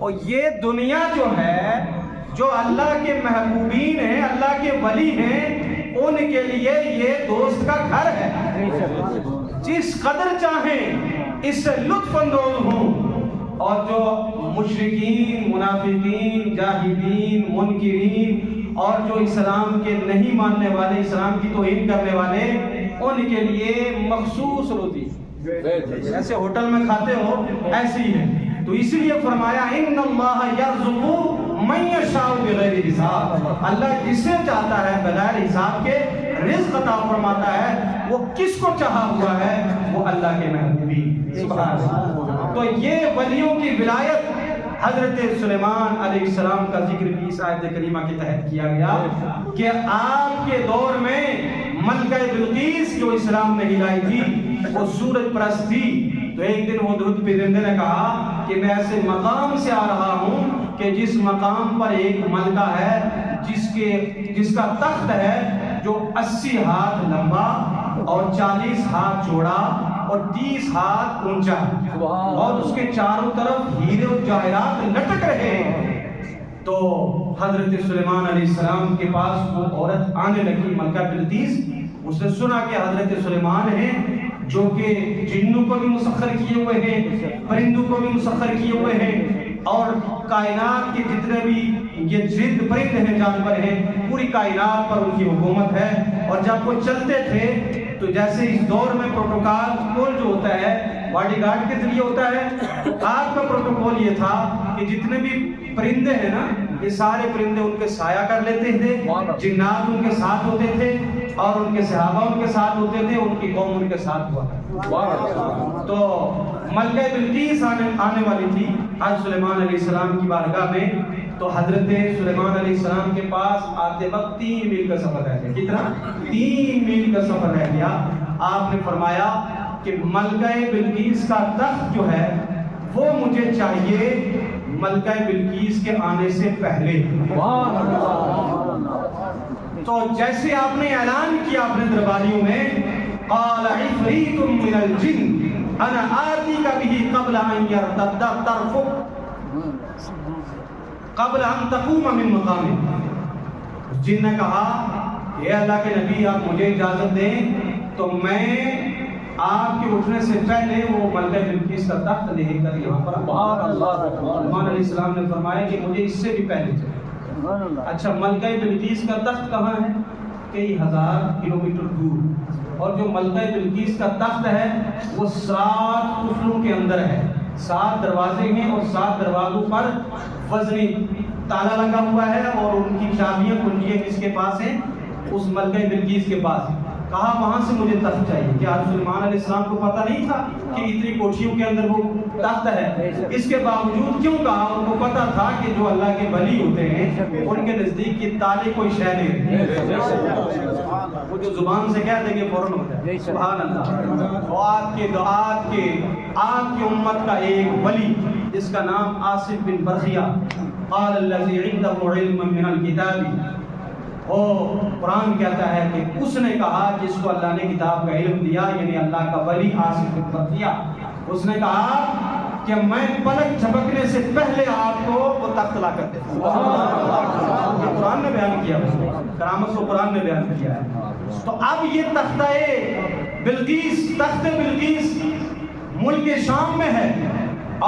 اور یہ دنیا جو ہے، جو اللہ کے محبوبین ہیں، اللہ کے ولی ہیں، ان کے لیے یہ دوست کا گھر ہے۔ جس قدر چاہیں اس سے لطف اندوز ہوں، اور جو مشرکین، منافقین، جاہدین، منکرین اور جو اسلام کے نہیں ماننے والے، اسلام کی توہین کرنے والے، ان کے لیے مخصوص روزی، ایسے ہوٹل میں کھاتے ہو ایسی ہے۔ تو اسی لیے فرمایا ان اللہ یرزق من یشاء بغیر حساب، اللہ جسے چاہتا ہے بغیر حساب کے رزق عطا فرماتا ہے۔ وہ کس کو چاہا ہوا ہے؟ وہ اللہ کے محبوبین، سبحان اللہ۔ تو یہ ولیوں کی ولایت حضرت سلیمان علیہ السلام کا ذکر بھی اس آیت کریمہ کے تحت کیا گیا کہ آپ کے دور میں ملکہ بلقیس جو اسلام میں لائی تھی وہ سورج پرست تھی۔ تو ایک دن ہدہد پرندے نے کہا کہ میں ایسے مقام سے آ رہا ہوں کہ جس مقام پر ایک ملکہ ہے جس کا تخت ہے جو 80 ہاتھ لمبا اور 40 ہاتھ چوڑا اور 30 ہاتھ اونچا، اور اس کے چاروں طرف ہیرے و جواہرات لٹک رہے ہیں۔ تو حضرت سلیمان علیہ السلام کے پاس وہ عورت آنے لگی، ملکہ بلقیس۔ اس نے سنا کہ حضرت سلیمان ہیں جو کہ جنوں کو بھی مسخر کیے ہوئے ہیں، پرندوں کو بھی مسخر کیے ہوئے ہیں، اور کائنات کے جتنے بھی یہ جند پرند ہیں، جانور ہیں، پوری کائنات پر ان کی حکومت ہے۔ اور جب وہ چلتے تھے تو جیسے اس دور میں پروٹوکول جو ہوتا ہے باڈی گارڈ کے ذریعے ہوتا ہے، آپ کا پروٹوکول یہ تھا کہ جتنے بھی پرندے ہیں نا، یہ سارے پرندے ان کے سایہ کر لیتے تھے، جنات ان کے ساتھ ہوتے تھے، اور ان کے صحابہ ان کے ساتھ ہوتے تھے، ان کی قوم ان کے ساتھ ہوا۔ تو ملکہ بلقیس آنے والی تھی حضرت سلیمان علیہ السلام کی بارگاہ میں۔ تو حضرت سلیمان علیہ السلام کے پاس آتے وقت 3 میل کا سفر رہ گیا۔ کتنا؟ 3 میل کا سفر رہ گیا۔ آپ نے فرمایا کہ ملکہ بلقیس کا تخت جو ہے وہ مجھے چاہیے ملکہ بلقیس کے آنے سے پہلے۔ تو جیسے آپ نے اعلان کیا اپنے درباریوں میں، قال عفریت من الجن انا آتیک بہ قبل ان یرتد طرفک قبل ان تقوم من مقامک۔ جن نے کہا اے اللہ کے نبی آپ مجھے اجازت دیں تو میں آپ کے اٹھنے سے پہلے وہ ملکہ بلقیس کا تخت لے کر یہاں پر سلیمان علیہ السلام نے فرمایا کہ مجھے اس سے بھی پہلے چاہیے۔ اچھا، ملکہ بلقیس کا تخت کہاں ہے؟ کئی ہزار کلومیٹر دور۔ اور جو ملکہ بلقیس کا تخت ہے وہ 7 قفلوں کے اندر ہے، 7 دروازے ہیں، اور 7 دروازوں پر وزنی تالا لگا ہوا ہے، اور ان کی چابیاں کنجیاں کس کے پاس ہیں؟ اس ملکہ بلقیس کے پاس۔ کہا وہاں سے مجھے تخت چاہیے۔ کیا حضرت سلیمان علیہ السلام کو پتہ نہیں تھا کہ اتنی کوٹھیوں کے اندر وہ تخت ہے؟ اس کے باوجود کیوں کہا؟ ان کو پتہ تھا کہ جو اللہ کے ولی ہوتے ہیں ان کے نزدیک یہ تالے کوئی شے نہیں، وہ جو زبان سے کہہ دیں گے فوراً ہوتا ہے۔ سبحان اللہ۔ اور آپ کی امت کا ایک ولی جس کا نام آصف بن برخیہ، قال الذی عنده علم من الکتاب، قرآن کہتا ہے کہ اس نے کہا جس کو اللہ نے کتاب کا علم دیا، یعنی اللہ کا ولی آصف بن برخیہ، اس نے کہا کہ میں پلک جھپکنے سے پہلے آپ کو وہ تخت لا کر دے۔ قرآن نے بیان کیا، کرامت کو قرآن نے بیان کیا ہے۔ تو اب یہ تخت بلقیس ملک شام میں ہے،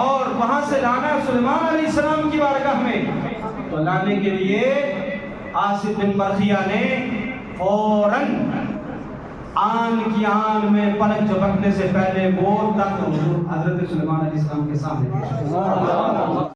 اور وہاں سے لانا سلیمان علیہ السلام کی بارگاہ میں۔ تو لانے کے لیے آصف بن برخیہ نے فوراً آن کی آن میں پلک جھپکنے سے پہلے وہ تخت حضرت سلیمان علیہ السلام کے سامنے